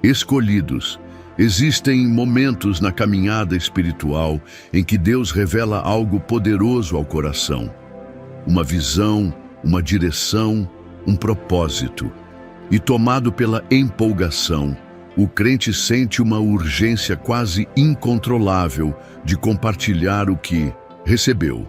Escolhidos. Existem momentos na caminhada espiritual em que Deus revela algo poderoso ao coração. Uma visão, uma direção, um propósito. E tomado pela empolgação, o crente sente uma urgência quase incontrolável de compartilhar o que recebeu.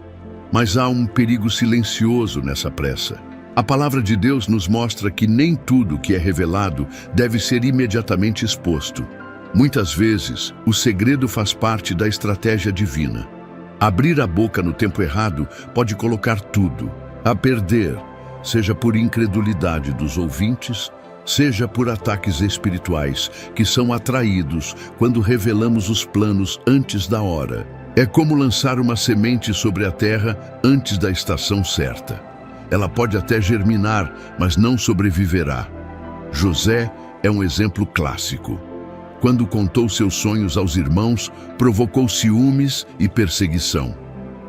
Mas há um perigo silencioso nessa pressa. A palavra de Deus nos mostra que nem tudo que é revelado deve ser imediatamente exposto. Muitas vezes, o segredo faz parte da estratégia divina. Abrir a boca no tempo errado pode colocar tudo a perder, seja por incredulidade dos ouvintes, seja por ataques espirituais que são atraídos quando revelamos os planos antes da hora. É como lançar uma semente sobre a terra antes da estação certa. Ela pode até germinar, mas não sobreviverá. José é um exemplo clássico. Quando contou seus sonhos aos irmãos, provocou ciúmes e perseguição.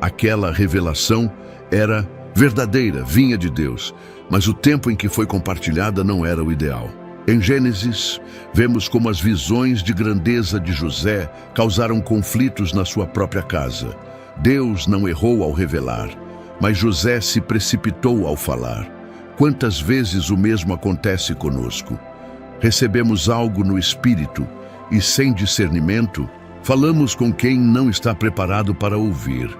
Aquela revelação era verdadeira, vinha de Deus, mas o tempo em que foi compartilhada não era o ideal. Em Gênesis, vemos como as visões de grandeza de José causaram conflitos na sua própria casa. Deus não errou ao revelar, mas José se precipitou ao falar. Quantas vezes o mesmo acontece conosco? Recebemos algo no espírito e, sem discernimento, falamos com quem não está preparado para ouvir.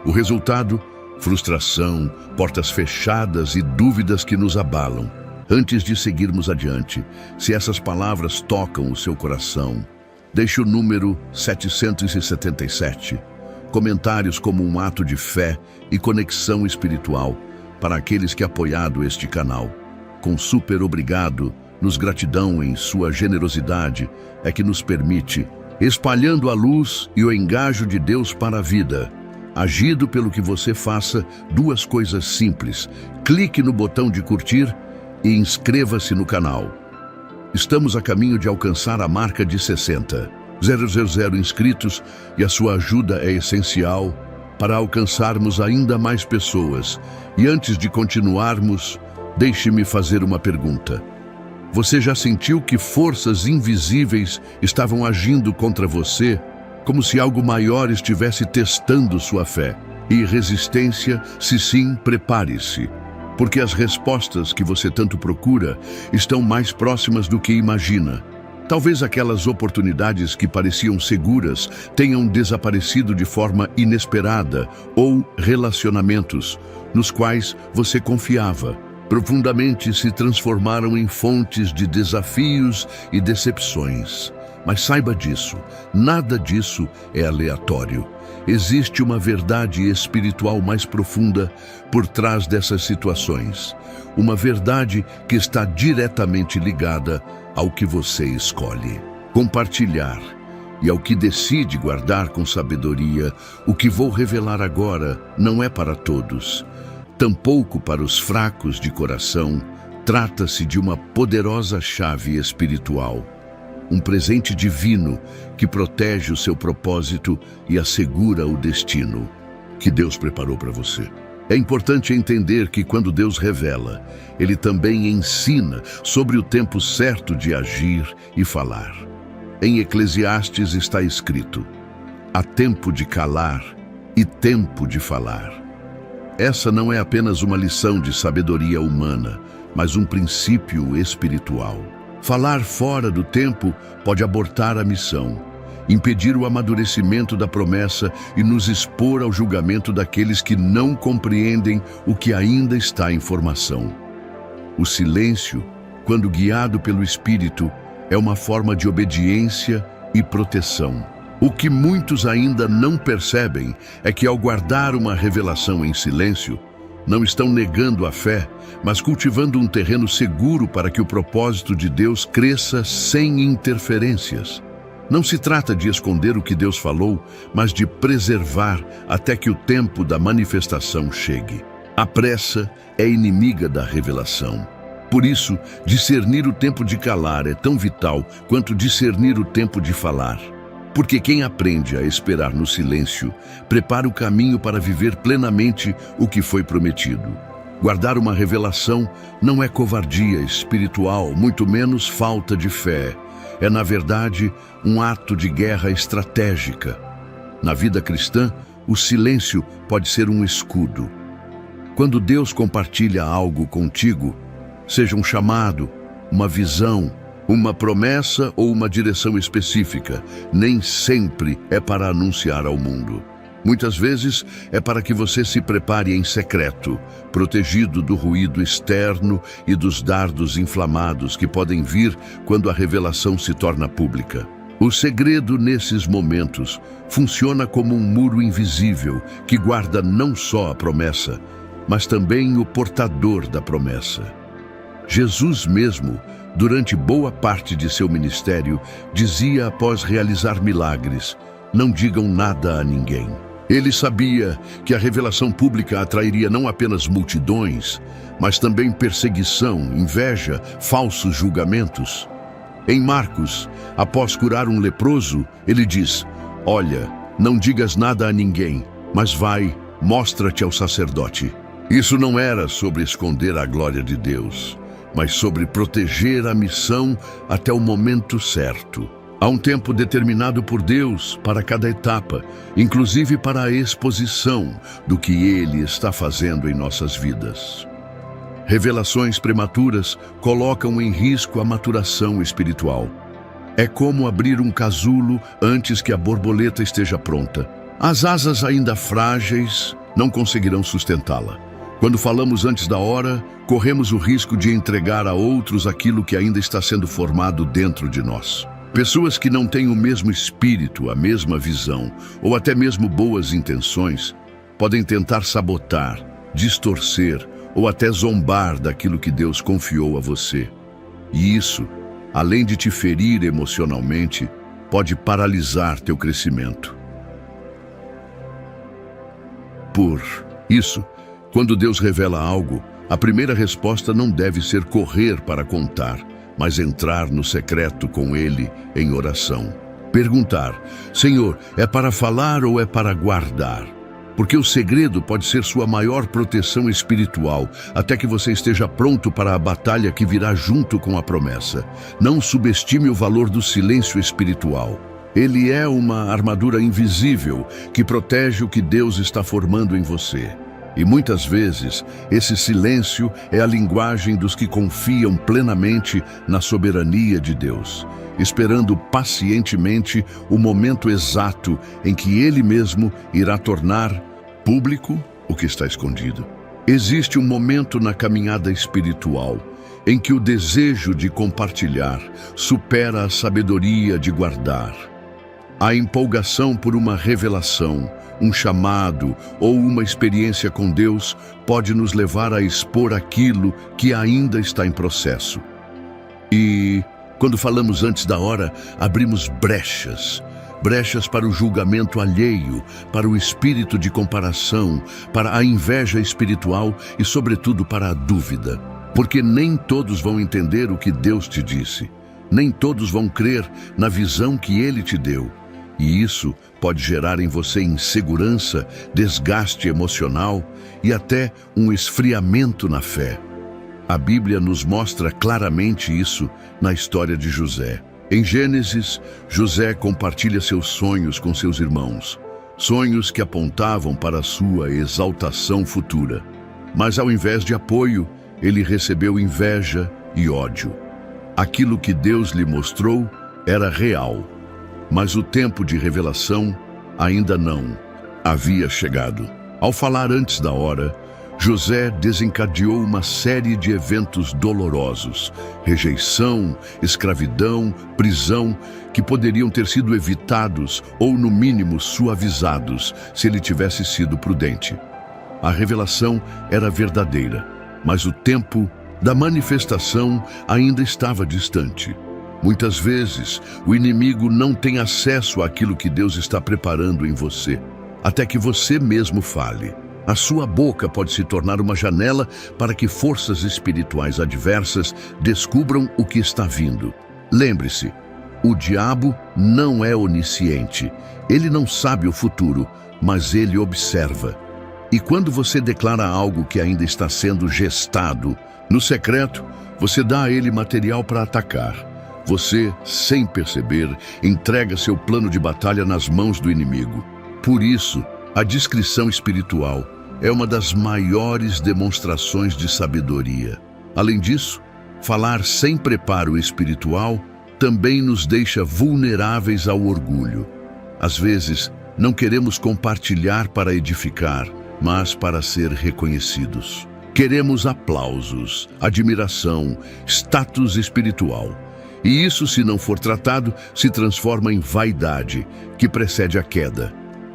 O resultado? Frustração, portas fechadas e dúvidas que nos abalam. Antes de seguirmos adiante, se essas palavras tocam o seu coração, deixe o número 777. Comentários como um ato de fé e conexão espiritual para aqueles que apoiado este canal. Com super obrigado, nos gratidão em sua generosidade é que nos permite, espalhando a luz e o engajo de Deus para a vida. Agido pelo que você faça, duas coisas simples. Clique no botão de curtir e inscreva-se no canal. Estamos a caminho de alcançar a marca de 60.000 inscritos e a sua ajuda é essencial para alcançarmos ainda mais pessoas. E antes de continuarmos, deixe-me fazer uma pergunta. Você já sentiu que forças invisíveis estavam agindo contra você, como se algo maior estivesse testando sua fé? E resistência, se sim, prepare-se, porque as respostas que você tanto procura estão mais próximas do que imagina. Talvez aquelas oportunidades que pareciam seguras tenham desaparecido de forma inesperada, ou relacionamentos nos quais você confiava profundamente se transformaram em fontes de desafios e decepções. Mas saiba disso, nada disso é aleatório. Existe uma verdade espiritual mais profunda por trás dessas situações. Uma verdade que está diretamente ligada ao que você escolhe compartilhar e ao que decide guardar com sabedoria. O que vou revelar agora não é para todos, tampouco para os fracos de coração. Trata-se de uma poderosa chave espiritual, um presente divino que protege o seu propósito e assegura o destino que Deus preparou para você. É importante entender que quando Deus revela, Ele também ensina sobre o tempo certo de agir e falar. Em Eclesiastes está escrito: há tempo de calar e tempo de falar. Essa não é apenas uma lição de sabedoria humana, mas um princípio espiritual. Falar fora do tempo pode abortar a missão, impedir o amadurecimento da promessa e nos expor ao julgamento daqueles que não compreendem o que ainda está em formação. O silêncio, quando guiado pelo Espírito, é uma forma de obediência e proteção. O que muitos ainda não percebem é que, ao guardar uma revelação em silêncio, não estão negando a fé, mas cultivando um terreno seguro para que o propósito de Deus cresça sem interferências. Não se trata de esconder o que Deus falou, mas de preservar até que o tempo da manifestação chegue. A pressa é inimiga da revelação. Por isso, discernir o tempo de calar é tão vital quanto discernir o tempo de falar. Porque quem aprende a esperar no silêncio, prepara o caminho para viver plenamente o que foi prometido. Guardar uma revelação não é covardia espiritual, muito menos falta de fé. é, na verdade, um ato de guerra estratégica. Na vida cristã, o silêncio pode ser um escudo. Quando Deus compartilha algo contigo, seja um chamado, uma visão, uma promessa ou uma direção específica, nem sempre é para anunciar ao mundo. Muitas vezes é para que você se prepare em secreto, protegido do ruído externo e dos dardos inflamados que podem vir quando a revelação se torna pública. O segredo nesses momentos funciona como um muro invisível que guarda não só a promessa, mas também o portador da promessa. Jesus mesmo, durante boa parte de seu ministério, dizia após realizar milagres: "Não digam nada a ninguém." Ele sabia que a revelação pública atrairia não apenas multidões, mas também perseguição, inveja, falsos julgamentos. Em Marcos, após curar um leproso, ele diz: "Olha, não digas nada a ninguém, mas vai, mostra-te ao sacerdote." Isso não era sobre esconder a glória de Deus, mas sobre proteger a missão até o momento certo. Há um tempo determinado por Deus para cada etapa, inclusive para a exposição do que Ele está fazendo em nossas vidas. Revelações prematuras colocam em risco a maturação espiritual. É como abrir um casulo antes que a borboleta esteja pronta. As asas ainda frágeis não conseguirão sustentá-la. Quando falamos antes da hora, corremos o risco de entregar a outros aquilo que ainda está sendo formado dentro de nós. Pessoas que não têm o mesmo espírito, a mesma visão, ou até mesmo boas intenções, podem tentar sabotar, distorcer ou até zombar daquilo que Deus confiou a você. E isso, além de te ferir emocionalmente, pode paralisar teu crescimento. Por isso, quando Deus revela algo, a primeira resposta não deve ser correr para contar, mas entrar no secreto com Ele em oração. Perguntar: "Senhor, é para falar ou é para guardar?" Porque o segredo pode ser sua maior proteção espiritual, até que você esteja pronto para a batalha que virá junto com a promessa. Não subestime o valor do silêncio espiritual. Ele é uma armadura invisível que protege o que Deus está formando em você. E muitas vezes, esse silêncio é a linguagem dos que confiam plenamente na soberania de Deus, esperando pacientemente o momento exato em que Ele mesmo irá tornar público o que está escondido. Existe um momento na caminhada espiritual em que o desejo de compartilhar supera a sabedoria de guardar. A empolgação por uma revelação, um chamado ou uma experiência com Deus pode nos levar a expor aquilo que ainda está em processo. E, quando falamos antes da hora, abrimos brechas para o julgamento alheio, para o espírito de comparação, para a inveja espiritual e, sobretudo, para a dúvida. Porque nem todos vão entender o que Deus te disse, nem todos vão crer na visão que Ele te deu. E isso pode gerar em você insegurança, desgaste emocional e até um esfriamento na fé. A Bíblia nos mostra claramente isso na história de José. Em Gênesis, José compartilha seus sonhos com seus irmãos, sonhos que apontavam para a sua exaltação futura. Mas ao invés de apoio, ele recebeu inveja e ódio. Aquilo que Deus lhe mostrou era real, mas o tempo de revelação ainda não havia chegado. Ao falar antes da hora, José desencadeou uma série de eventos dolorosos: rejeição, escravidão, prisão, que poderiam ter sido evitados ou, no mínimo, suavizados se ele tivesse sido prudente. A revelação era verdadeira, mas o tempo da manifestação ainda estava distante. Muitas vezes, o inimigo não tem acesso àquilo que Deus está preparando em você, até que você mesmo fale. A sua boca pode se tornar uma janela para que forças espirituais adversas descubram o que está vindo. Lembre-se, o diabo não é onisciente. Ele não sabe o futuro, mas ele observa. E quando você declara algo que ainda está sendo gestado, no secreto, você dá a ele material para atacar. Você, sem perceber, entrega seu plano de batalha nas mãos do inimigo. Por isso, a discrição espiritual é uma das maiores demonstrações de sabedoria. Além disso, falar sem preparo espiritual também nos deixa vulneráveis ao orgulho. Às vezes, não queremos compartilhar para edificar, mas para ser reconhecidos. Queremos aplausos, admiração, status espiritual. E isso, se não for tratado, se transforma em vaidade, que precede a queda.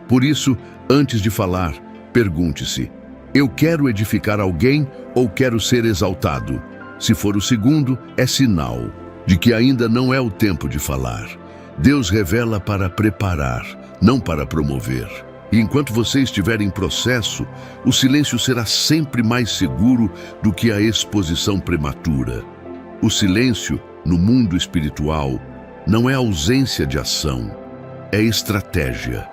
Por isso, antes de falar, pergunte-se: eu quero edificar alguém ou quero ser exaltado? Se for o segundo, é sinal de que ainda não é o tempo de falar. Deus revela para preparar, não para promover. E enquanto você estiver em processo, o silêncio será sempre mais seguro do que a exposição prematura. O silêncio, no mundo espiritual, não é ausência de ação, é estratégia.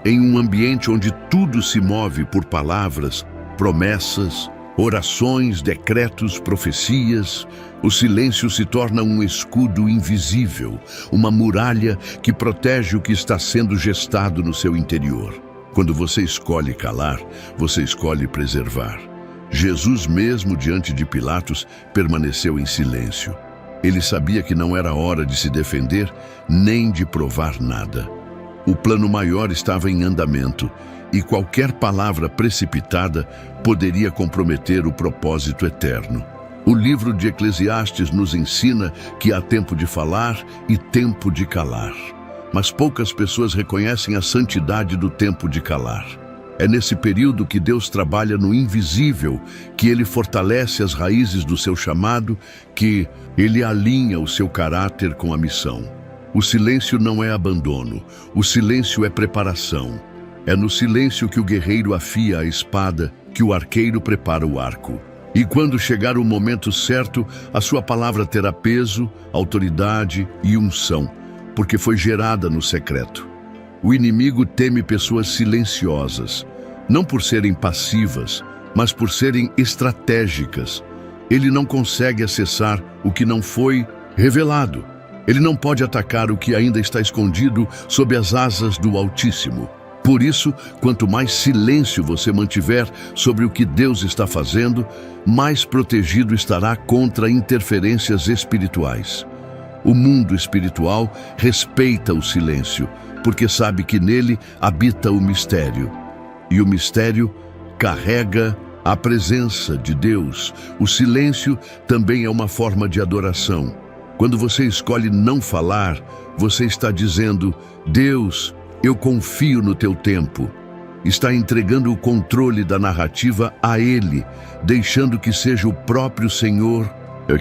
Em um ambiente onde tudo se move por palavras, promessas, orações, decretos, profecias, o silêncio se torna um escudo invisível, uma muralha que protege o que está sendo gestado no seu interior. Quando você escolhe calar, você escolhe preservar. Jesus mesmo, diante de Pilatos, permaneceu em silêncio. Ele sabia que não era hora de se defender, nem de provar nada. O plano maior estava em andamento, e qualquer palavra precipitada poderia comprometer o propósito eterno. O livro de Eclesiastes nos ensina que há tempo de falar e tempo de calar. Mas poucas pessoas reconhecem a santidade do tempo de calar. É nesse período que Deus trabalha no invisível, que Ele fortalece as raízes do seu chamado, que Ele alinha o seu caráter com a missão. O silêncio não é abandono, o silêncio é preparação. É no silêncio que o guerreiro afia a espada, que o arqueiro prepara o arco. E quando chegar o momento certo, a sua palavra terá peso, autoridade e unção, porque foi gerada no secreto. O inimigo teme pessoas silenciosas, não por serem passivas, mas por serem estratégicas. Ele não consegue acessar o que não foi revelado. Ele não pode atacar o que ainda está escondido sob as asas do Altíssimo. Por isso, quanto mais silêncio você mantiver sobre o que Deus está fazendo, mais protegido estará contra interferências espirituais. O mundo espiritual respeita o silêncio, porque sabe que nele habita o mistério. E o mistério carrega a presença de Deus. O silêncio também é uma forma de adoração. Quando você escolhe não falar, você está dizendo: Deus, eu confio no teu tempo. Está entregando o controle da narrativa a Ele, deixando que seja o próprio Senhor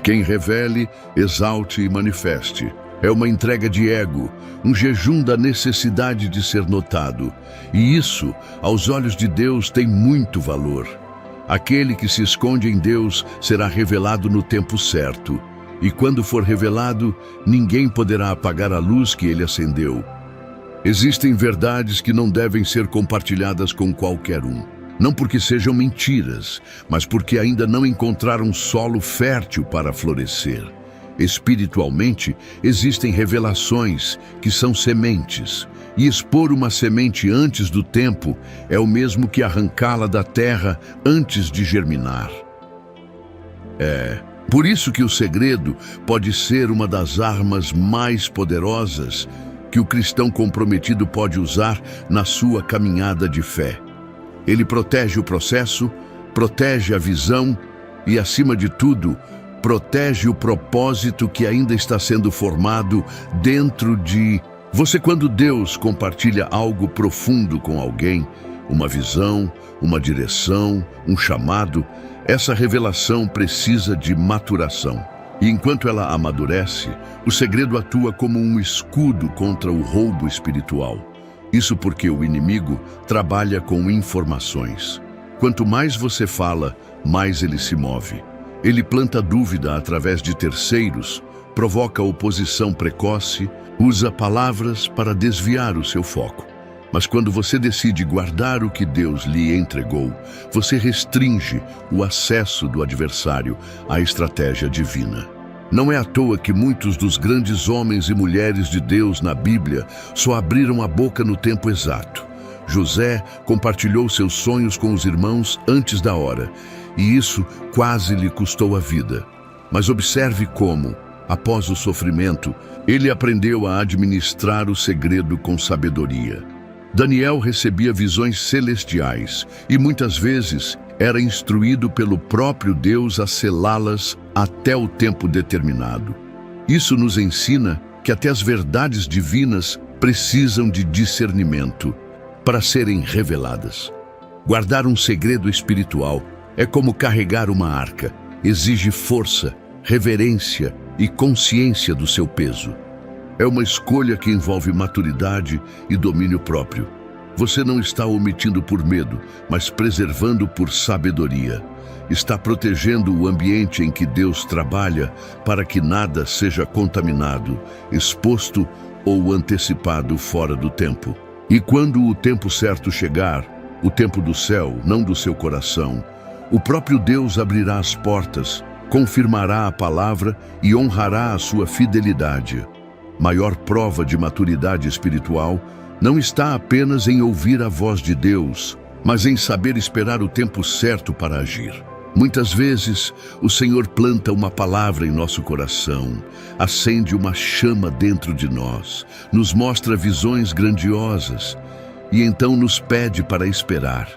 quem revele, exalte e manifeste. É uma entrega de ego, um jejum da necessidade de ser notado. E isso, aos olhos de Deus, tem muito valor. Aquele que se esconde em Deus será revelado no tempo certo. E quando for revelado, ninguém poderá apagar a luz que Ele acendeu. Existem verdades que não devem ser compartilhadas com qualquer um. Não porque sejam mentiras, mas porque ainda não encontraram solo fértil para florescer. Espiritualmente, existem revelações que são sementes. E expor uma semente antes do tempo é o mesmo que arrancá-la da terra antes de germinar. Por isso que o segredo pode ser uma das armas mais poderosas que o cristão comprometido pode usar na sua caminhada de fé. Ele protege o processo, protege a visão e, acima de tudo, protege o propósito que ainda está sendo formado dentro de você. Quando Deus compartilha algo profundo com alguém, uma visão, uma direção, um chamado, essa revelação precisa de maturação. E enquanto ela amadurece, o segredo atua como um escudo contra o roubo espiritual. Isso porque o inimigo trabalha com informações. Quanto mais você fala, mais ele se move. Ele planta dúvida através de terceiros, provoca oposição precoce, usa palavras para desviar o seu foco. Mas quando você decide guardar o que Deus lhe entregou, você restringe o acesso do adversário à estratégia divina. Não é à toa que muitos dos grandes homens e mulheres de Deus na Bíblia só abriram a boca no tempo exato. José compartilhou seus sonhos com os irmãos antes da hora, e isso quase lhe custou a vida. Mas observe como, após o sofrimento, ele aprendeu a administrar o segredo com sabedoria. Daniel recebia visões celestiais e muitas vezes era instruído pelo próprio Deus a selá-las até o tempo determinado. Isso nos ensina que até as verdades divinas precisam de discernimento para serem reveladas. Guardar um segredo espiritual é como carregar uma arca. Exige força, reverência e consciência do seu peso. É uma escolha que envolve maturidade e domínio próprio. Você não está omitindo por medo, mas preservando por sabedoria. Está protegendo o ambiente em que Deus trabalha para que nada seja contaminado, exposto ou antecipado fora do tempo. E quando o tempo certo chegar, o tempo do céu, não do seu coração, o próprio Deus abrirá as portas, confirmará a palavra e honrará a sua fidelidade. Maior prova de maturidade espiritual não está apenas em ouvir a voz de Deus, mas em saber esperar o tempo certo para agir. Muitas vezes, o Senhor planta uma palavra em nosso coração, acende uma chama dentro de nós, nos mostra visões grandiosas e então nos pede para esperar.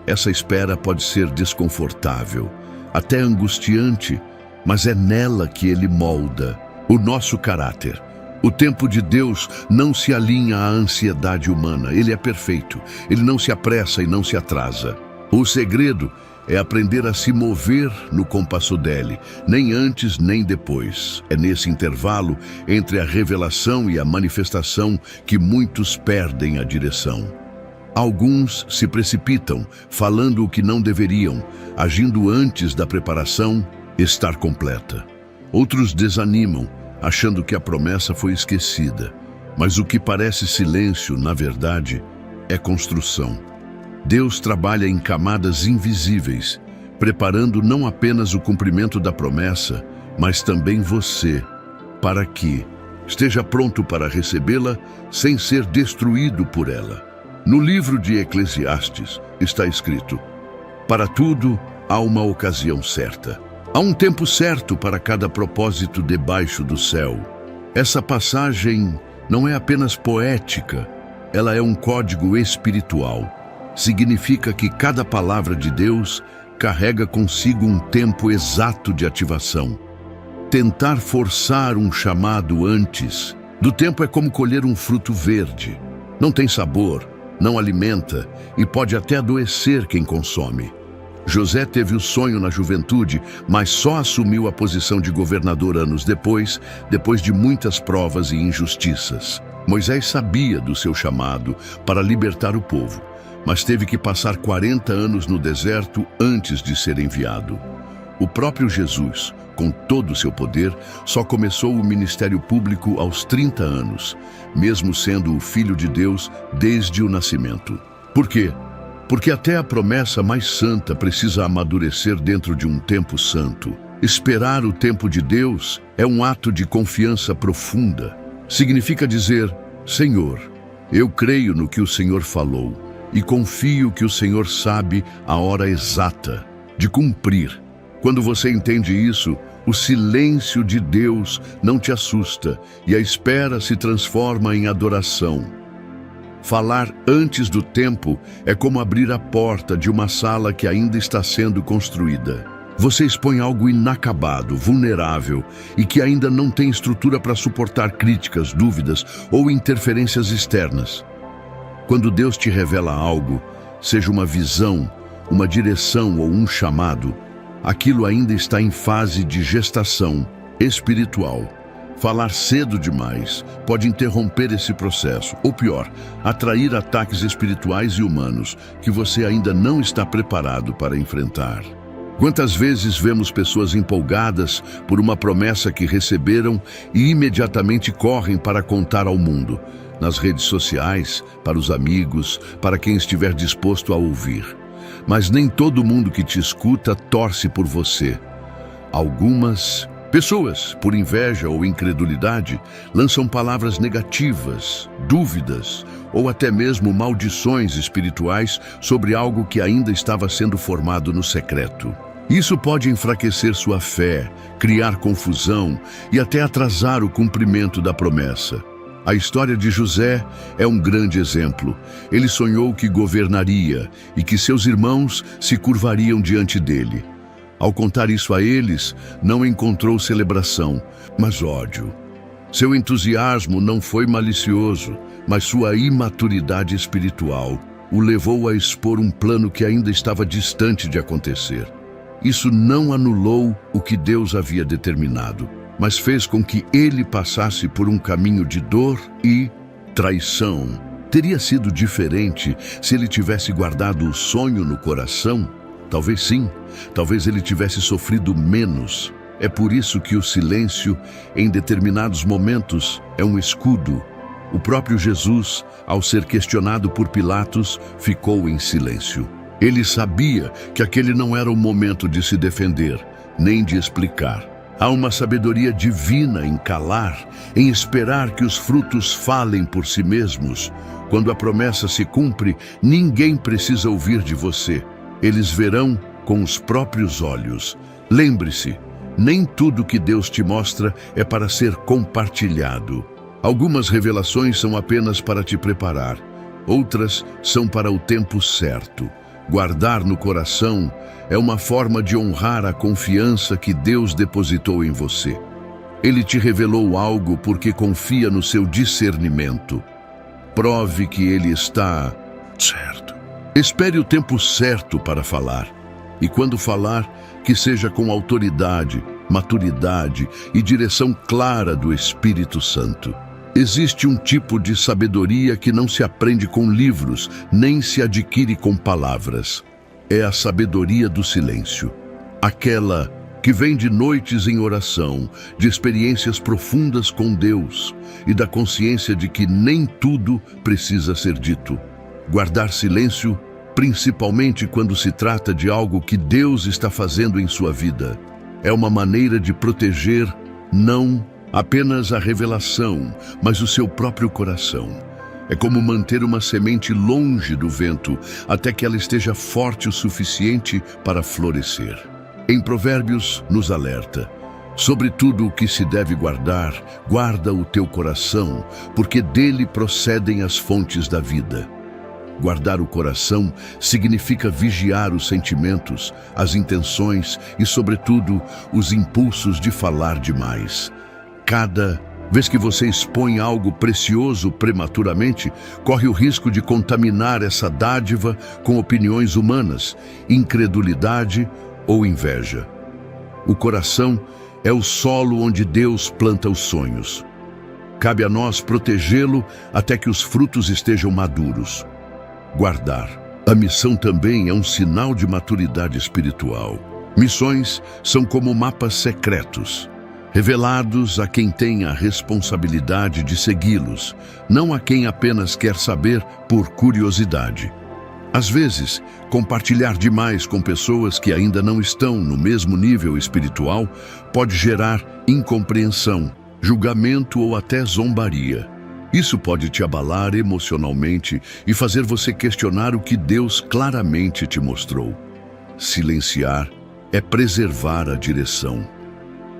Essa espera pode ser desconfortável, até angustiante, mas é nela que Ele molda o nosso caráter. O tempo de Deus não se alinha à ansiedade humana. Ele é perfeito. Ele não se apressa e não se atrasa. O segredo é aprender a se mover no compasso dele, nem antes nem depois. É nesse intervalo entre a revelação e a manifestação que muitos perdem a direção. Alguns se precipitam, falando o que não deveriam, agindo antes da preparação estar completa. Outros desanimam, achando que a promessa foi esquecida. Mas o que parece silêncio, na verdade, é construção. Deus trabalha em camadas invisíveis, preparando não apenas o cumprimento da promessa, mas também você, para que esteja pronto para recebê-la sem ser destruído por ela. No livro de Eclesiastes está escrito: para tudo há uma ocasião certa. Há um tempo certo para cada propósito debaixo do céu. Essa passagem não é apenas poética, ela é um código espiritual. Significa que cada palavra de Deus carrega consigo um tempo exato de ativação. Tentar forçar um chamado antes do tempo é como colher um fruto verde. Não tem sabor, não alimenta e pode até adoecer quem consome. José teve o sonho na juventude, mas só assumiu a posição de governador anos depois de muitas provas e injustiças. Moisés sabia do seu chamado para libertar o povo, mas teve que passar 40 anos no deserto antes de ser enviado. O próprio Jesus, com todo o seu poder, só começou o ministério público aos 30 anos, mesmo sendo o Filho de Deus desde o nascimento. Por quê? Porque até a promessa mais santa precisa amadurecer dentro de um tempo santo. Esperar o tempo de Deus é um ato de confiança profunda. Significa dizer: Senhor, eu creio no que o Senhor falou e confio que o Senhor sabe a hora exata de cumprir. Quando você entende isso, o silêncio de Deus não te assusta e a espera se transforma em adoração. Falar antes do tempo é como abrir a porta de uma sala que ainda está sendo construída. Você expõe algo inacabado, vulnerável e que ainda não tem estrutura para suportar críticas, dúvidas ou interferências externas. Quando Deus te revela algo, seja uma visão, uma direção ou um chamado, aquilo ainda está em fase de gestação espiritual. Falar cedo demais pode interromper esse processo, ou pior, atrair ataques espirituais e humanos que você ainda não está preparado para enfrentar. Quantas vezes vemos pessoas empolgadas por uma promessa que receberam e imediatamente correm para contar ao mundo, nas redes sociais, para os amigos, para quem estiver disposto a ouvir. Mas nem todo mundo que te escuta torce por você. Algumas Pessoas, por inveja ou incredulidade, lançam palavras negativas, dúvidas ou até mesmo maldições espirituais sobre algo que ainda estava sendo formado no secreto. Isso pode enfraquecer sua fé, criar confusão e até atrasar o cumprimento da promessa. A história de José é um grande exemplo. Ele sonhou que governaria e que seus irmãos se curvariam diante dele. Ao contar isso a eles, não encontrou celebração, mas ódio. Seu entusiasmo não foi malicioso, mas sua imaturidade espiritual o levou a expor um plano que ainda estava distante de acontecer. Isso não anulou o que Deus havia determinado, mas fez com que ele passasse por um caminho de dor e traição. Teria sido diferente se ele tivesse guardado o sonho no coração? Talvez sim, talvez ele tivesse sofrido menos. É por isso que o silêncio, em determinados momentos, é um escudo. O próprio Jesus, ao ser questionado por Pilatos, ficou em silêncio. Ele sabia que aquele não era o momento de se defender, nem de explicar. Há uma sabedoria divina em calar, em esperar que os frutos falem por si mesmos. Quando a promessa se cumpre, ninguém precisa ouvir de você. Eles verão com os próprios olhos. Lembre-se, nem tudo que Deus te mostra é para ser compartilhado. Algumas revelações são apenas para te preparar, outras são para o tempo certo. Guardar no coração é uma forma de honrar a confiança que Deus depositou em você. Ele te revelou algo porque confia no seu discernimento. Prove que ele está certo. Espere o tempo certo para falar. E quando falar, que seja com autoridade, maturidade e direção clara do Espírito Santo. Existe um tipo de sabedoria que não se aprende com livros, nem se adquire com palavras. É a sabedoria do silêncio. Aquela que vem de noites em oração, de experiências profundas com Deus e da consciência de que nem tudo precisa ser dito. Guardar silêncio, principalmente quando se trata de algo que Deus está fazendo em sua vida, é uma maneira de proteger não apenas a revelação, mas o seu próprio coração. É como manter uma semente longe do vento até que ela esteja forte o suficiente para florescer. Em Provérbios nos alerta: sobre tudo o que se deve guardar, guarda o teu coração, porque dele procedem as fontes da vida. Guardar o coração significa vigiar os sentimentos, as intenções e, sobretudo, os impulsos de falar demais. Cada vez que você expõe algo precioso prematuramente, corre o risco de contaminar essa dádiva com opiniões humanas, incredulidade ou inveja. O coração é o solo onde Deus planta os sonhos. Cabe a nós protegê-lo até que os frutos estejam maduros. Guardar. A missão também é um sinal de maturidade espiritual. Missões são como mapas secretos, revelados a quem tem a responsabilidade de segui-los, não a quem apenas quer saber por curiosidade. Às vezes, compartilhar demais com pessoas que ainda não estão no mesmo nível espiritual pode gerar incompreensão, julgamento ou até zombaria. Isso pode te abalar emocionalmente e fazer você questionar o que Deus claramente te mostrou. Silenciar é preservar a direção.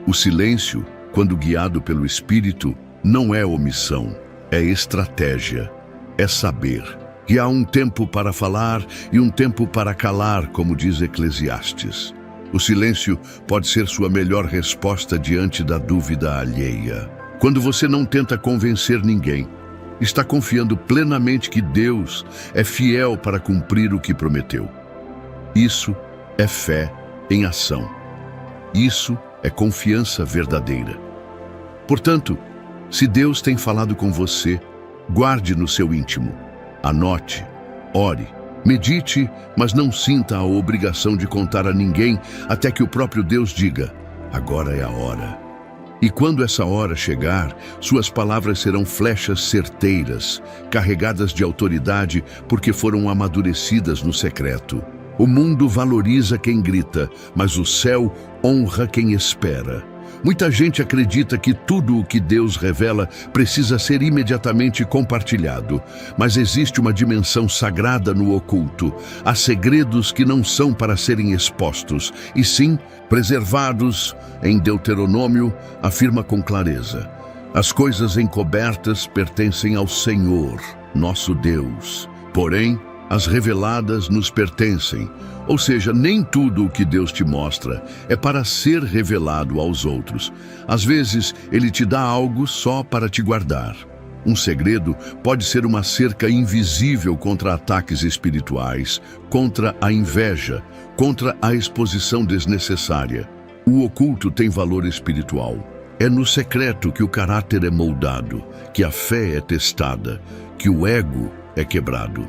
O silêncio, quando guiado pelo Espírito, não é omissão, é estratégia, é saber que há um tempo para falar e um tempo para calar, como diz Eclesiastes. O silêncio pode ser sua melhor resposta diante da dúvida alheia. Quando você não tenta convencer ninguém, está confiando plenamente que Deus é fiel para cumprir o que prometeu. Isso é fé em ação. Isso é confiança verdadeira. Portanto, se Deus tem falado com você, guarde no seu íntimo. Anote, ore, medite, mas não sinta a obrigação de contar a ninguém até que o próprio Deus diga: agora é a hora. E quando essa hora chegar, suas palavras serão flechas certeiras, carregadas de autoridade porque foram amadurecidas no secreto. O mundo valoriza quem grita, mas o céu honra quem espera. Muita gente acredita que tudo o que Deus revela precisa ser imediatamente compartilhado, mas existe uma dimensão sagrada no oculto. Há segredos que não são para serem expostos, e sim preservados. Em Deuteronômio, afirma com clareza: as coisas encobertas pertencem ao Senhor, nosso Deus. Porém, as reveladas nos pertencem. Ou seja, nem tudo o que Deus te mostra é para ser revelado aos outros. Às vezes, Ele te dá algo só para te guardar. Um segredo pode ser uma cerca invisível contra ataques espirituais, contra a inveja, contra a exposição desnecessária. O oculto tem valor espiritual. É no secreto que o caráter é moldado, que a fé é testada, que o ego é quebrado.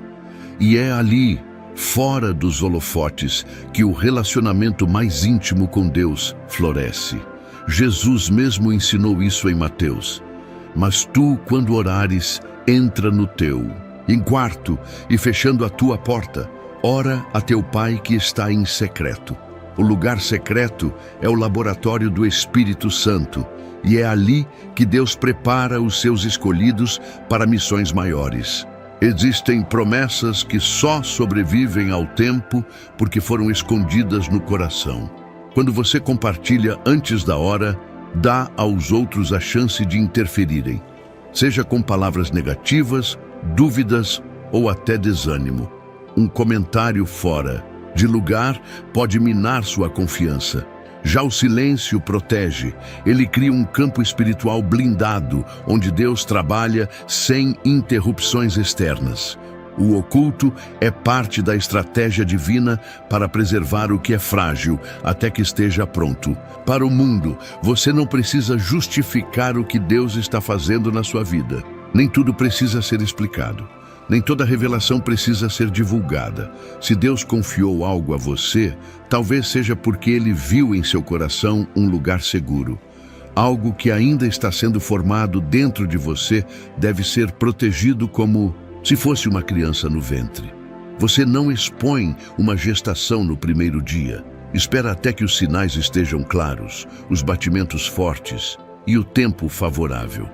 E é ali, fora dos holofotes, que o relacionamento mais íntimo com Deus floresce. Jesus mesmo ensinou isso em Mateus. Mas tu, quando orares, entra no teu, em quarto, e fechando a tua porta, ora a teu Pai que está em secreto. O lugar secreto é o laboratório do Espírito Santo, e é ali que Deus prepara os seus escolhidos para missões maiores. Existem promessas que só sobrevivem ao tempo porque foram escondidas no coração. Quando você compartilha antes da hora, dá aos outros a chance de interferirem, seja com palavras negativas, dúvidas ou até desânimo. Um comentário fora de lugar pode minar sua confiança. Já o silêncio protege. Ele cria um campo espiritual blindado, onde Deus trabalha sem interrupções externas. O oculto é parte da estratégia divina para preservar o que é frágil até que esteja pronto. Para o mundo, você não precisa justificar o que Deus está fazendo na sua vida. Nem tudo precisa ser explicado. Nem toda revelação precisa ser divulgada. Se Deus confiou algo a você, talvez seja porque Ele viu em seu coração um lugar seguro. Algo que ainda está sendo formado dentro de você deve ser protegido como se fosse uma criança no ventre. Você não expõe uma gestação no primeiro dia. Espera até que os sinais estejam claros, os batimentos fortes e o tempo favorável.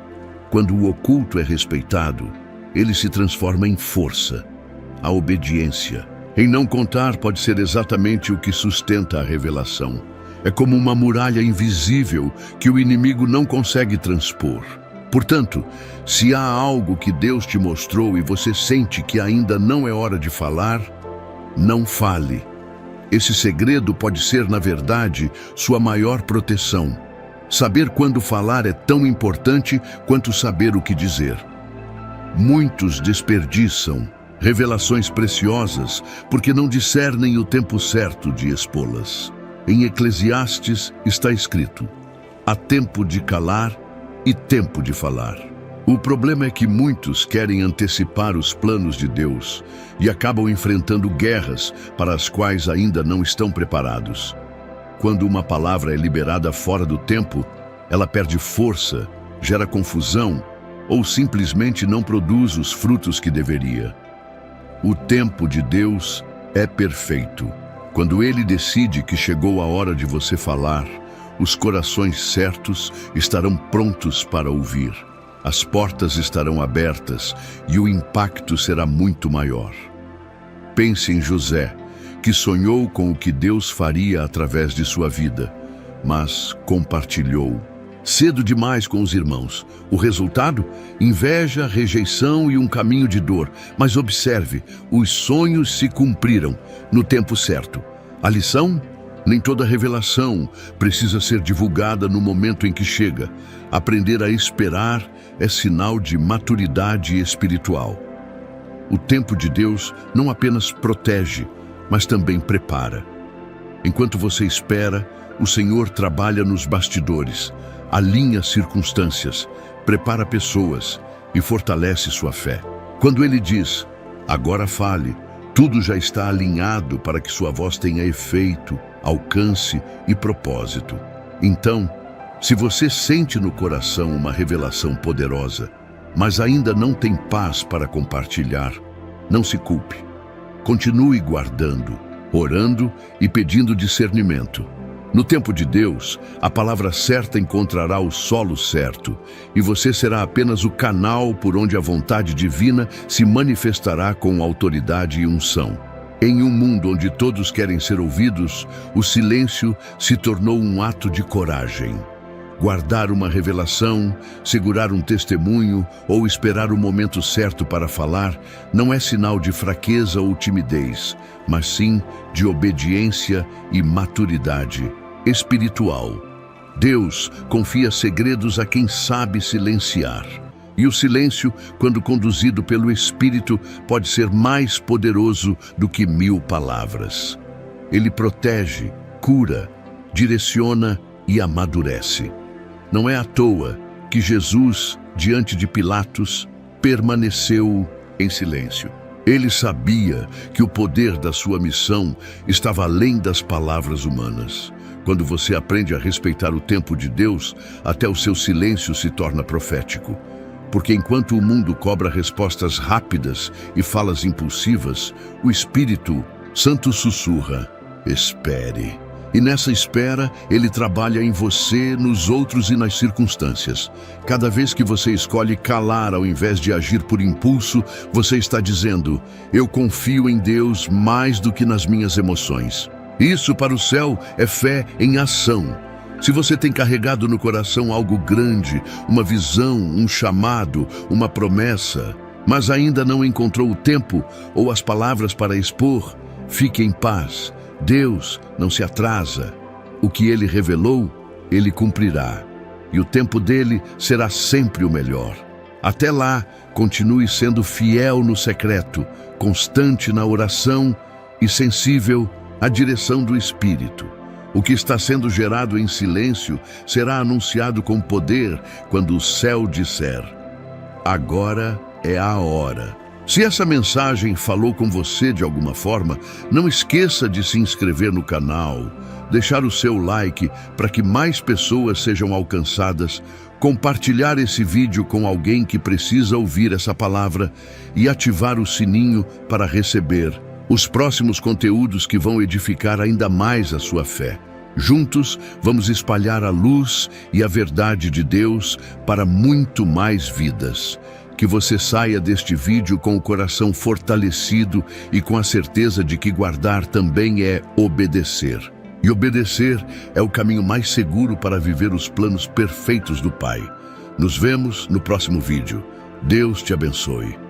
Quando o oculto é respeitado, ele se transforma em força, a obediência. Em não contar pode ser exatamente o que sustenta a revelação. É como uma muralha invisível que o inimigo não consegue transpor. Portanto, se há algo que Deus te mostrou e você sente que ainda não é hora de falar, não fale. Esse segredo pode ser, na verdade, sua maior proteção. Saber quando falar é tão importante quanto saber o que dizer. Muitos desperdiçam revelações preciosas porque não discernem o tempo certo de expô-las. Em Eclesiastes está escrito: há tempo de calar e tempo de falar. O problema é que muitos querem antecipar os planos de Deus e acabam enfrentando guerras para as quais ainda não estão preparados. Quando uma palavra é liberada fora do tempo, ela perde força, gera confusão ou simplesmente não produz os frutos que deveria. O tempo de Deus é perfeito. Quando Ele decide que chegou a hora de você falar, os corações certos estarão prontos para ouvir. As portas estarão abertas e o impacto será muito maior. Pense em José, que sonhou com o que Deus faria através de sua vida, mas compartilhou cedo demais com os irmãos. O resultado? Inveja, rejeição e um caminho de dor. Mas observe, os sonhos se cumpriram no tempo certo. A lição? Nem toda revelação precisa ser divulgada no momento em que chega. Aprender a esperar é sinal de maturidade espiritual. O tempo de Deus não apenas protege, mas também prepara. Enquanto você espera, o Senhor trabalha nos bastidores, alinha circunstâncias, prepara pessoas e fortalece sua fé. Quando Ele diz, agora fale, tudo já está alinhado para que sua voz tenha efeito, alcance e propósito. Então, se você sente no coração uma revelação poderosa, mas ainda não tem paz para compartilhar, não se culpe. Continue guardando, orando e pedindo discernimento. No tempo de Deus, a palavra certa encontrará o solo certo, e você será apenas o canal por onde a vontade divina se manifestará com autoridade e unção. Em um mundo onde todos querem ser ouvidos, o silêncio se tornou um ato de coragem. Guardar uma revelação, segurar um testemunho ou esperar o momento certo para falar não é sinal de fraqueza ou timidez, mas sim de obediência e maturidade espiritual. Deus confia segredos a quem sabe silenciar. E o silêncio, quando conduzido pelo Espírito, pode ser mais poderoso do que 1000 palavras. Ele protege, cura, direciona e amadurece. Não é à toa que Jesus, diante de Pilatos, permaneceu em silêncio. Ele sabia que o poder da sua missão estava além das palavras humanas. Quando você aprende a respeitar o tempo de Deus, até o seu silêncio se torna profético. Porque enquanto o mundo cobra respostas rápidas e falas impulsivas, o Espírito Santo sussurra: espere. E nessa espera, ele trabalha em você, nos outros e nas circunstâncias. Cada vez que você escolhe calar ao invés de agir por impulso, você está dizendo: eu confio em Deus mais do que nas minhas emoções. Isso para o céu é fé em ação. Se você tem carregado no coração algo grande, uma visão, um chamado, uma promessa, mas ainda não encontrou o tempo ou as palavras para expor, fique em paz. Deus não se atrasa. O que Ele revelou, Ele cumprirá. E o tempo dele será sempre o melhor. Até lá, continue sendo fiel no secreto, constante na oração e sensível à direção do Espírito. O que está sendo gerado em silêncio será anunciado com poder quando o céu disser: agora é a hora. Se essa mensagem falou com você de alguma forma, não esqueça de se inscrever no canal, deixar o seu like para que mais pessoas sejam alcançadas, compartilhar esse vídeo com alguém que precisa ouvir essa palavra e ativar o sininho para receber os próximos conteúdos que vão edificar ainda mais a sua fé. Juntos, vamos espalhar a luz e a verdade de Deus para muito mais vidas. Que você saia deste vídeo com o coração fortalecido e com a certeza de que guardar também é obedecer. E obedecer é o caminho mais seguro para viver os planos perfeitos do Pai. Nos vemos no próximo vídeo. Deus te abençoe.